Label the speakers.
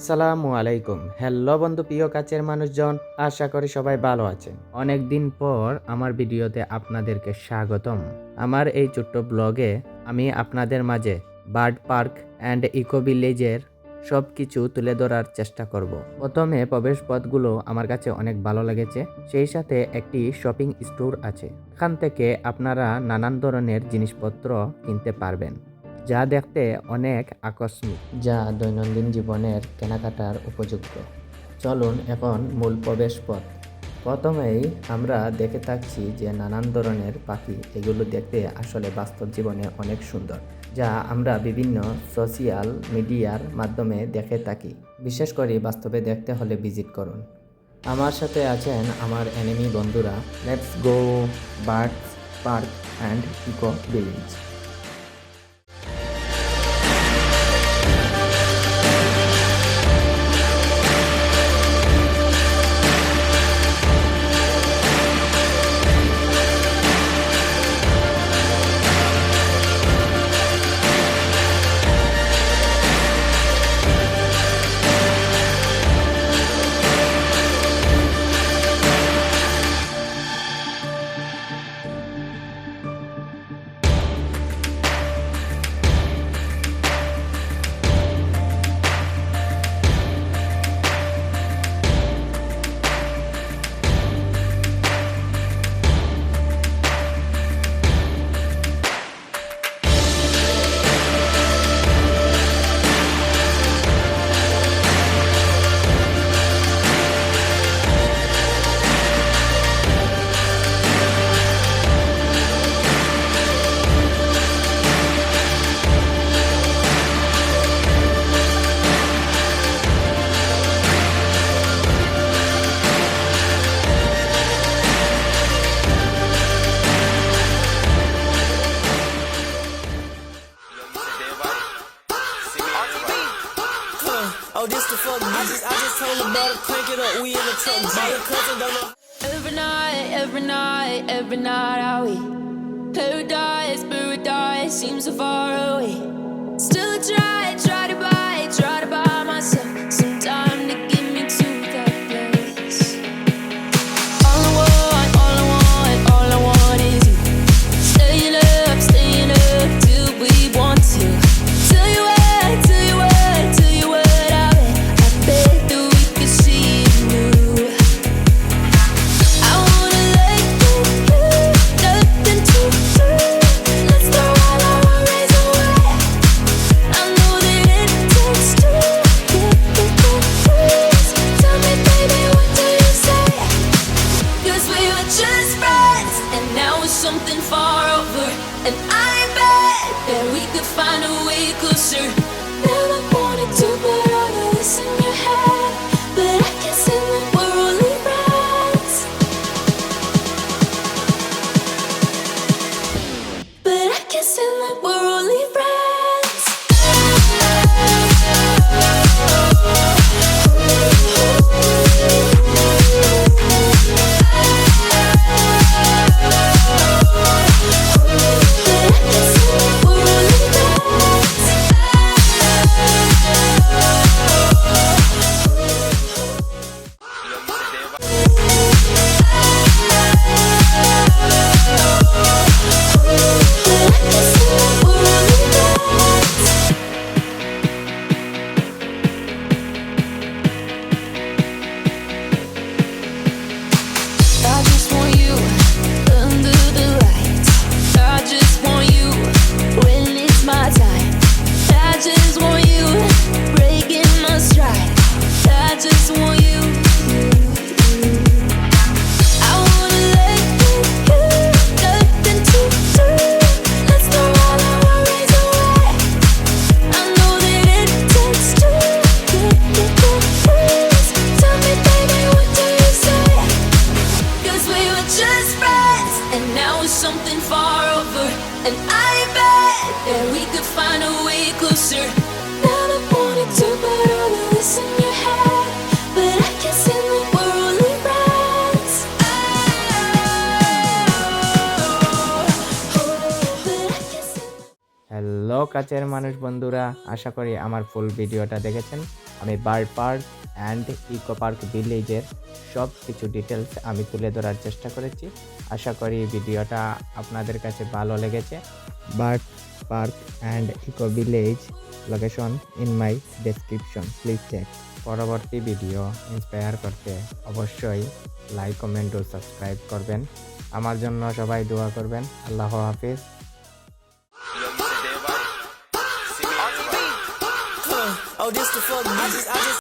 Speaker 1: আসসালামু আলাইকুম। হ্যালো বন্ধু, প্রিয় কাছের মানুষজন, আশা করি সবাই ভালো আছেন। অনেক দিন পর আমার ভিডিওতে আপনাদেরকে স্বাগতম। আমার এই ছোট্ট ব্লগে আমি আপনাদের মাঝে বার্ড পার্ক অ্যান্ড ইকো ভিলেজের সব কিছু তুলে ধরার চেষ্টা করব। প্রথমে প্রবেশ পথগুলো আমার কাছে অনেক ভালো লেগেছে, সেই সাথে একটি শপিং স্টোর আছে। এখান থেকে আপনারা নানান ধরনের জিনিসপত্র কিনতে পারবেন, যা দেখতে অনেক আকস্মিক, যা দৈনন্দিন জীবনের কেনাকাটার উপযুক্ত। চলুন এখন মূল প্রবেশ পথ। প্রথমেই আমরা দেখে থাকছি যে নানান ধরনের পাখি, এগুলো দেখতে আসলে বাস্তব জীবনে অনেক সুন্দর, যা আমরা বিভিন্ন সোশ্যাল মিডিয়ার মাধ্যমে দেখে থাকি। বিশেষ করে বাস্তবে দেখতে হলে ভিজিট করুন। আমার সাথে আছেন আমার এনিমি বন্ধুরা। Let's go birds park and eco village.
Speaker 2: Oh, this the fuck bitches. I just told the brother crank it up. We in the truck. Brother cousin don't know.
Speaker 3: Every night are we paradise seems so far away. Still I try to buy myself some time to get me to that place. All I want is you. Staying up till we want to. Tell you what I bet that we could see it new. I wanna let you, nothing to do. Let's throw all our worries away. I know that it takes two to get the confused. Tell me, baby, what do you say? 'Cause we were just friends, and now it's something far over. And I bet that we could find a way closer. Never wanted to put all of this in your head, but I can see that we're only friends. But I can see that we're only friends. I just want you under the lights. I just want you when it's my time. I just want you breaking my stride. I just want you. I wanna let you, nothing to do. Let's throw all our worries away. I know that it takes two to get confused. Tell me, baby, what do you say? 'Cause we were just friends, and now it's something far over. And I bet that we could find a way closer. Never wanted to put all of this in your head, but
Speaker 1: কাছের মানুষ বন্ধুরা, আশা করি আমার ফুল ভিডিওটা দেখেছেন। আমি bird park and eco park ভিলেজের সব কিছু ডিটেলস আমি তুলে ধরার চেষ্টা করেছি। আশা করি ভিডিওটা আপনাদের কাছে ভালো লেগেছে। Bird park and eco village location in my description, please check. পরবর্তী ভিডিও ইন্সপায়ার করতে অবশ্যই লাইক, কমেন্ট ও সাবস্ক্রাইব করবেন। আমার জন্য সবাই দোয়া করবেন। আল্লাহ হাফিজ।
Speaker 2: Oh, this the fuck bitches. I just